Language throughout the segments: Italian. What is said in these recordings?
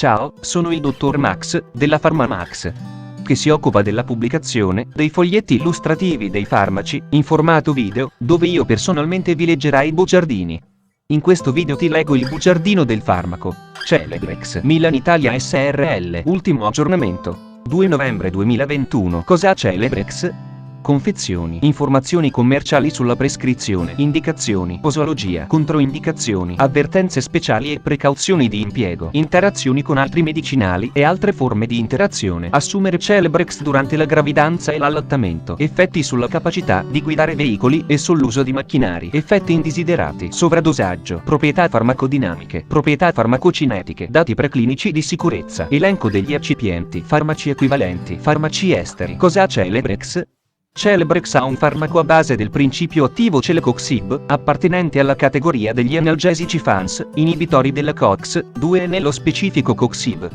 Ciao, sono il dottor Max, della PharmaMax, che si occupa della pubblicazione dei foglietti illustrativi dei farmaci, in formato video, dove io personalmente vi leggerai i bugiardini. In questo video ti leggo il bugiardino del farmaco Celebrex Milan Italia SRL. Ultimo aggiornamento 2 novembre 2021. Cos'ha Celebrex? Confezioni, informazioni commerciali sulla prescrizione, indicazioni, posologia, controindicazioni, avvertenze speciali e precauzioni di impiego, interazioni con altri medicinali e altre forme di interazione. Assumere Celebrex durante la gravidanza e l'allattamento. Effetti sulla capacità di guidare veicoli e sull'uso di macchinari. Effetti indesiderati. Sovradosaggio. Proprietà farmacodinamiche. Proprietà farmacocinetiche. Dati preclinici di sicurezza. Elenco degli eccipienti. Farmaci equivalenti. Farmaci esteri. Cos'ha Celebrex? Celebrex ha un farmaco a base del principio attivo Celecoxib, appartenente alla categoria degli analgesici FANS, inibitori della COX-2 e nello specifico Coxib.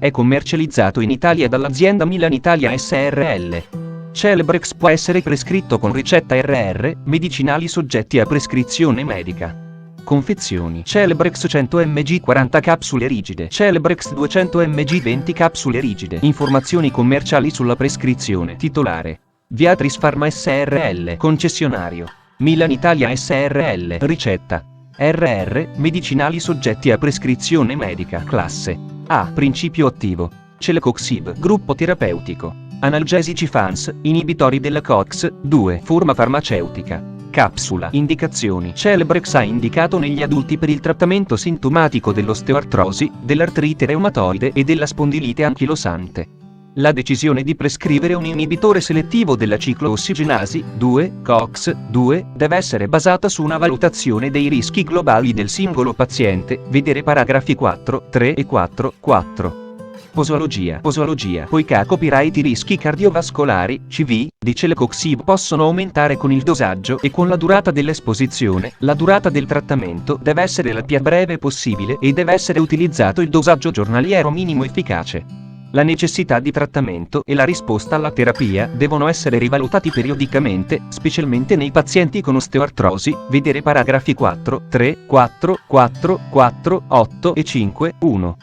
È commercializzato in Italia dall'azienda Milan Italia SRL. Celebrex può essere prescritto con ricetta RR, medicinali soggetti a prescrizione medica. Confezioni: Celebrex 100 mg 40 capsule rigide, Celebrex 200 mg 20 capsule rigide. Informazioni commerciali sulla prescrizione. Titolare: Viatris Pharma SRL. Concessionario: Milan Italia SRL. Ricetta: RR, medicinali soggetti a prescrizione medica. Classe A. Principio attivo Celecoxib. Gruppo terapeutico: analgesici FANS, inibitori della COX-2. Forma farmaceutica: capsula. Indicazioni: Celebrex è indicato negli adulti per il trattamento sintomatico dell'osteoartrosi, dell'artrite reumatoide e della spondilite anchilosante. La decisione di prescrivere un inibitore selettivo della cicloossigenasi 2, COX-2, deve essere basata su una valutazione dei rischi globali del singolo paziente, vedere paragrafi 4, 3 e 4, 4. Posologia. Poiché copyright i rischi cardiovascolari, CV, di Celecoxib possono aumentare con il dosaggio e con la durata dell'esposizione, la durata del trattamento deve essere la più breve possibile e deve essere utilizzato il dosaggio giornaliero minimo efficace. La necessità di trattamento e la risposta alla terapia devono essere rivalutati periodicamente, specialmente nei pazienti con osteoartrosi, vedere paragrafi 4, 3, 4, 4, 4, 8 e 5, 1.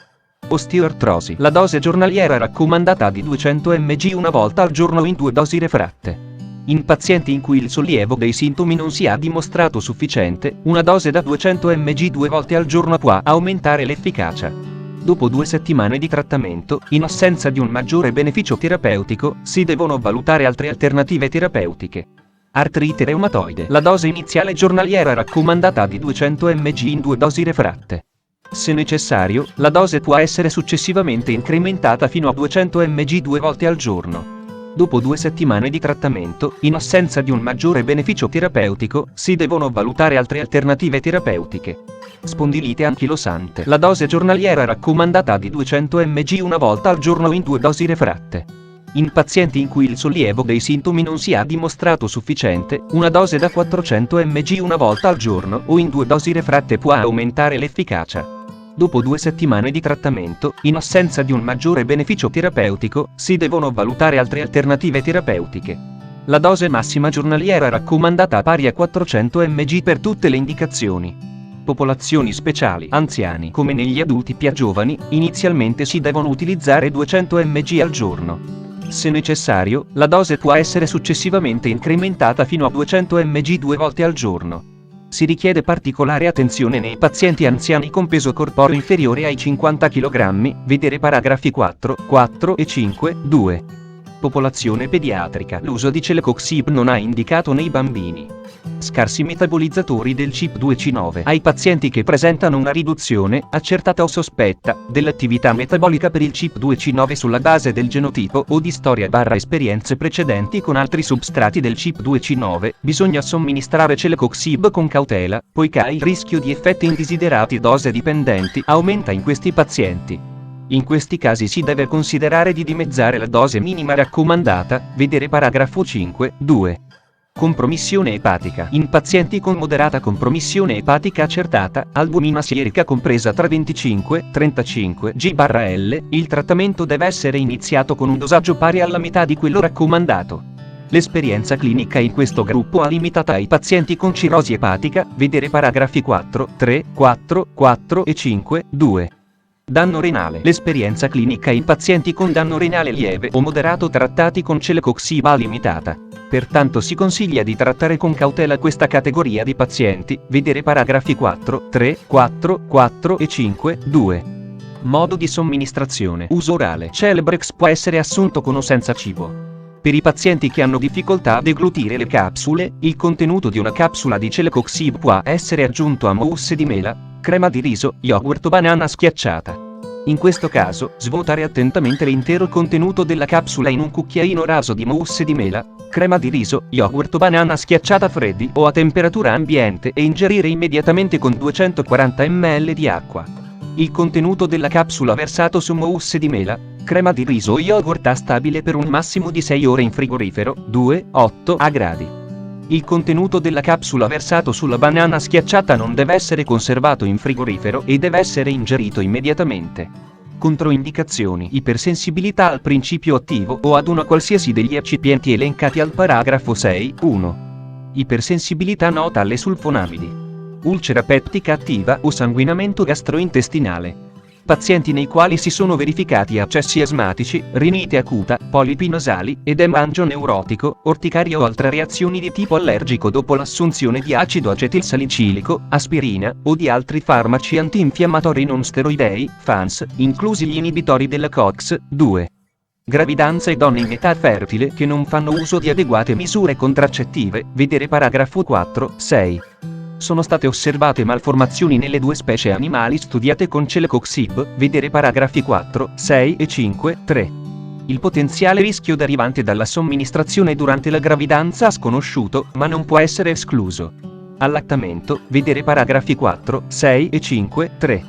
Osteoartrosi. La dose giornaliera raccomandata è di 200 mg una volta al giorno in 2 dosi refratte. In pazienti in cui il sollievo dei sintomi non sia dimostrato sufficiente, una dose da 200 mg 2 volte al giorno può aumentare l'efficacia. Dopo 2 settimane di trattamento, in assenza di un maggiore beneficio terapeutico, si devono valutare altre alternative terapeutiche. Artrite reumatoide. La dose iniziale giornaliera raccomandata è di 200 mg in 2 dosi refratte. Se necessario, la dose può essere successivamente incrementata fino a 200 mg 2 volte al giorno. Dopo 2 settimane di trattamento, in assenza di un maggiore beneficio terapeutico, si devono valutare altre alternative terapeutiche. Spondilite anchilosante. La dose giornaliera raccomandata è di 200 mg una volta al giorno in 2 dosi refratte. In pazienti in cui il sollievo dei sintomi non sia dimostrato sufficiente, una dose da 400 mg una volta al giorno o in 2 dosi refratte può aumentare l'efficacia. Dopo 2 settimane di trattamento, in assenza di un maggiore beneficio terapeutico, si devono valutare altre alternative terapeutiche. La dose massima giornaliera raccomandata è pari a 400 mg per tutte le indicazioni. Popolazioni speciali. Anziani. Come negli adulti più giovani, inizialmente si devono utilizzare 200 mg al giorno. Se necessario, la dose può essere successivamente incrementata fino a 200 mg 2 volte al giorno. Si richiede particolare attenzione nei pazienti anziani con peso corporeo inferiore ai 50 kg, vedere paragrafi 4, 4 e 5, 2. Popolazione pediatrica. L'uso di Celecoxib non è indicato nei bambini. Scarsi metabolizzatori del CYP2C9. Ai pazienti che presentano una riduzione, accertata o sospetta, dell'attività metabolica per il CYP2C9 sulla base del genotipo o di storia/esperienze precedenti con altri substrati del CYP2C9, bisogna somministrare Celecoxib con cautela, poiché il rischio di effetti indesiderati dose dipendenti aumenta in questi pazienti. In questi casi si deve considerare di dimezzare la dose minima raccomandata, vedere paragrafo 5, 2. Compromissione epatica. In pazienti con moderata compromissione epatica accertata, albumina sierica compresa tra 25 e 35 g/L, il trattamento deve essere iniziato con un dosaggio pari alla metà di quello raccomandato. L'esperienza clinica in questo gruppo è limitata ai pazienti con cirrosi epatica, vedere paragrafi 4, 3, 4, 4 e 5, 2. Danno renale. L'esperienza clinica in pazienti con danno renale lieve o moderato trattati con celecoxib limitata. Pertanto si consiglia di trattare con cautela questa categoria di pazienti, vedere paragrafi 4, 3, 4, 4 e 5, 2. Modo di somministrazione. Uso orale. Celebrex può essere assunto con o senza cibo. Per i pazienti che hanno difficoltà a deglutire le capsule, il contenuto di una capsula di celecoxib può essere aggiunto a mousse di mela, crema di riso, yogurt o banana schiacciata. In questo caso, svuotare attentamente l'intero contenuto della capsula in un cucchiaino raso di mousse di mela, crema di riso, yogurt o banana schiacciata freddi o a temperatura ambiente e ingerire immediatamente con 240 ml di acqua. Il contenuto della capsula versato su mousse di mela, crema di riso o yogurt stabile per un massimo di 6 ore in frigorifero, 2-8 a gradi. Il contenuto della capsula versato sulla banana schiacciata non deve essere conservato in frigorifero e deve essere ingerito immediatamente. Controindicazioni: ipersensibilità al principio attivo o ad una qualsiasi degli eccipienti elencati al paragrafo 6.1. Ipersensibilità nota alle sulfonamidi. Ulcera peptica attiva o sanguinamento gastrointestinale. Pazienti nei quali si sono verificati accessi asmatici, rinite acuta, polipi nasali, edema angioneurotico, orticaria o altre reazioni di tipo allergico dopo l'assunzione di acido acetilsalicilico, aspirina, o di altri farmaci antinfiammatori non steroidei, FANS, inclusi gli inibitori della COX-2. Gravidanza e donne in età fertile che non fanno uso di adeguate misure contraccettive, vedere paragrafo 4, 6. Sono state osservate malformazioni nelle due specie animali studiate con celecoxib, vedere paragrafi 4, 6 e 5, 3. Il potenziale rischio derivante dalla somministrazione durante la gravidanza è sconosciuto, ma non può essere escluso. Allattamento, vedere paragrafi 4, 6 e 5, 3.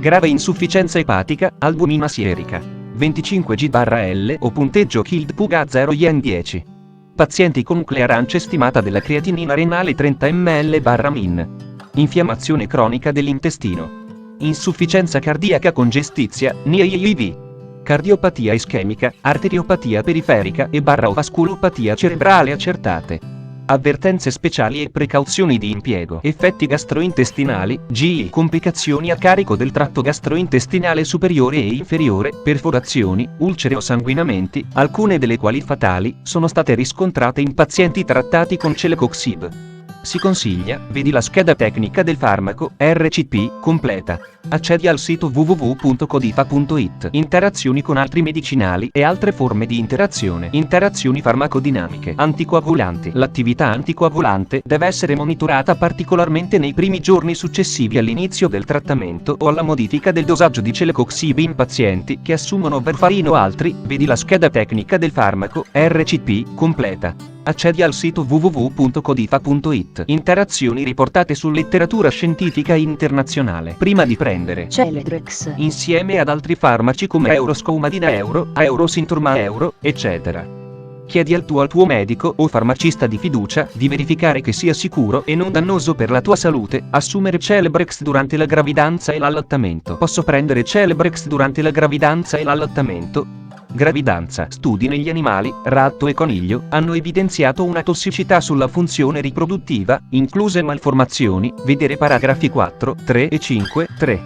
Grave insufficienza epatica, albumina sierica. 25 G/L o punteggio KILD-PUG 0 yen 10. Pazienti con clearance stimata della creatinina renale 30 ml/min. Infiammazione cronica dell'intestino. Insufficienza cardiaca con gestizia, NIAIV. Cardiopatia ischemica, arteriopatia periferica e vasculopatia cerebrale accertate. Avvertenze speciali e precauzioni di impiego. Effetti gastrointestinali, GI. Complicazioni a carico del tratto gastrointestinale superiore e inferiore, perforazioni, ulcere o sanguinamenti, alcune delle quali fatali, sono state riscontrate in pazienti trattati con celecoxib. Si consiglia, vedi la scheda tecnica del farmaco, RCP, completa. Accedi al sito www.codifa.it. Interazioni con altri medicinali e altre forme di interazione. Interazioni farmacodinamiche. Anticoagulanti. L'attività anticoagulante deve essere monitorata particolarmente nei primi giorni successivi all'inizio del trattamento o alla modifica del dosaggio di celecoxib in pazienti che assumono varfarino o altri, vedi la scheda tecnica del farmaco, RCP, completa. Accedi al sito www.codifa.it. Interazioni riportate su letteratura scientifica internazionale. Prima di prendere Celebrex insieme ad altri farmaci come Euroscomadina Euro, Eurosinturma Euro, eccetera. Chiedi al tuo medico o farmacista di fiducia di verificare che sia sicuro e non dannoso per la tua salute assumere Celebrex durante la gravidanza e l'allattamento. Posso prendere Celebrex durante la gravidanza e l'allattamento? Gravidanza. Studi negli animali, ratto e coniglio, hanno evidenziato una tossicità sulla funzione riproduttiva, incluse malformazioni, vedere paragrafi 4, 3 e 5, 3.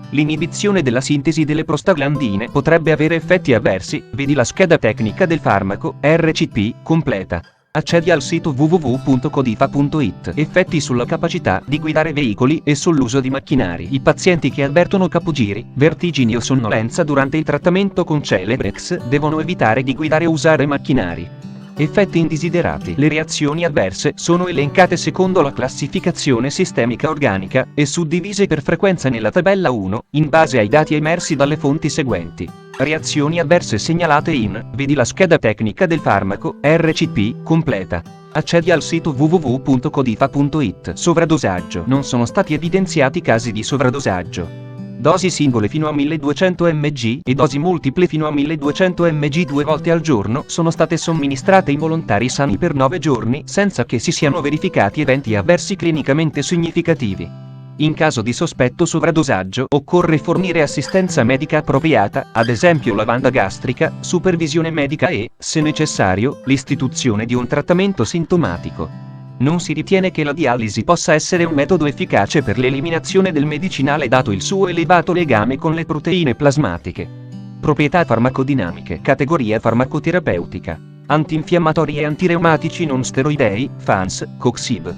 L'inibizione della sintesi delle prostaglandine potrebbe avere effetti avversi, vedi la scheda tecnica del farmaco, RCP, completa. Accedi al sito www.codifa.it. Effetti sulla capacità di guidare veicoli e sull'uso di macchinari. I pazienti che avvertono capogiri, vertigini o sonnolenza durante il trattamento con Celebrex devono evitare di guidare o usare macchinari. Effetti indesiderati. Le reazioni avverse sono elencate secondo la classificazione sistemica organica e suddivise per frequenza nella tabella 1, in base ai dati emersi dalle fonti seguenti. Reazioni avverse segnalate in, vedi la scheda tecnica del farmaco, RCP, completa. Accedi al sito www.codifa.it. Sovradosaggio. Non sono stati evidenziati casi di sovradosaggio. Dosi singole fino a 1200 mg e dosi multiple fino a 1200 mg 2 volte al giorno sono state somministrate in volontari sani per 9 giorni senza che si siano verificati eventi avversi clinicamente significativi. In caso di sospetto sovradosaggio occorre fornire assistenza medica appropriata, ad esempio lavanda gastrica, supervisione medica e, se necessario, l'istituzione di un trattamento sintomatico. Non si ritiene che la dialisi possa essere un metodo efficace per l'eliminazione del medicinale dato il suo elevato legame con le proteine plasmatiche. Proprietà farmacodinamiche. Categoria farmacoterapeutica. Antinfiammatori e antireumatici non steroidei, FANS, Coxib.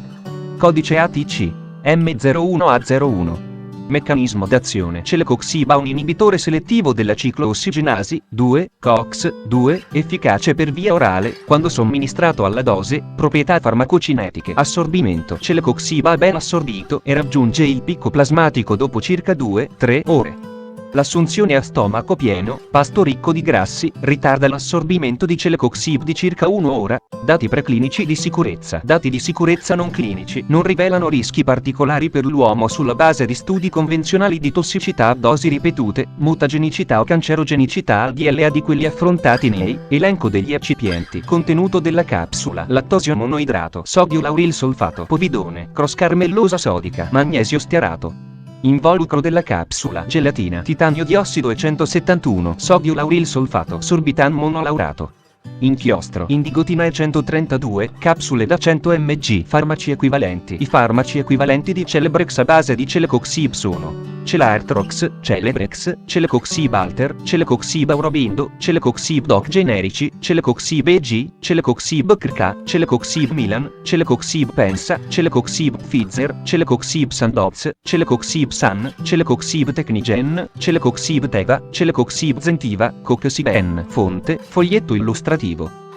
Codice ATC. M01A01. Meccanismo d'azione. Celecoxib ha un inibitore selettivo della cicloossigenasi 2, COX-2, efficace per via orale, quando somministrato alla dose. Proprietà farmacocinetiche. Assorbimento. Celecoxib ha ben assorbito e raggiunge il picco plasmatico dopo circa 2-3 ore. L'assunzione a stomaco pieno, pasto ricco di grassi, ritarda l'assorbimento di celecoxib di circa 1 ora. Dati preclinici di sicurezza. Dati di sicurezza non clinici non rivelano rischi particolari per l'uomo sulla base di studi convenzionali di tossicità a dosi ripetute, mutagenicità o cancerogenicità al DLA di quelli affrontati nei elenco degli eccipienti. Contenuto della capsula: lattosio monoidrato, sodio lauril solfato, povidone, crosscarmellosa sodica, magnesio stearato. Involucro della capsula: gelatina, titanio diossido e 171, sodio lauril solfato, sorbitan monolaurato. Inchiostro: indigotina e 132, capsule da 100 mg. Farmaci equivalenti. I farmaci equivalenti di Celebrex a base di celecoxib sono Celartrox, Celebrex, Celecoxib Alter, Celecoxib Aurobindo, Celecoxib Doc generici, Celecoxib EG, Celecoxib CRK, Celecoxib Milan, Celecoxib Pensa, Celecoxib Pfizer, Celecoxib Sandoz, Celecoxib San, Celecoxib Technigen, Celecoxib Teva, Celecoxib Zentiva, Coxib-N. Fonte: foglietto illustrativo.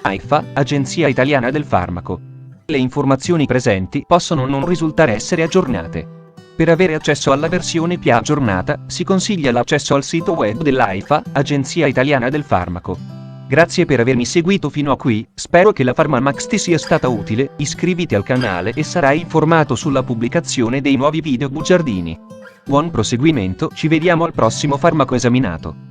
AIFA, Agenzia Italiana del Farmaco. Le informazioni presenti possono non risultare essere aggiornate. Per avere accesso alla versione più aggiornata, si consiglia l'accesso al sito web dell'AIFA, Agenzia Italiana del Farmaco. Grazie per avermi seguito fino a qui, spero che la PharmaMax ti sia stata utile. Iscriviti al canale e sarai informato sulla pubblicazione dei nuovi video bugiardini. Buon proseguimento, ci vediamo al prossimo farmaco esaminato.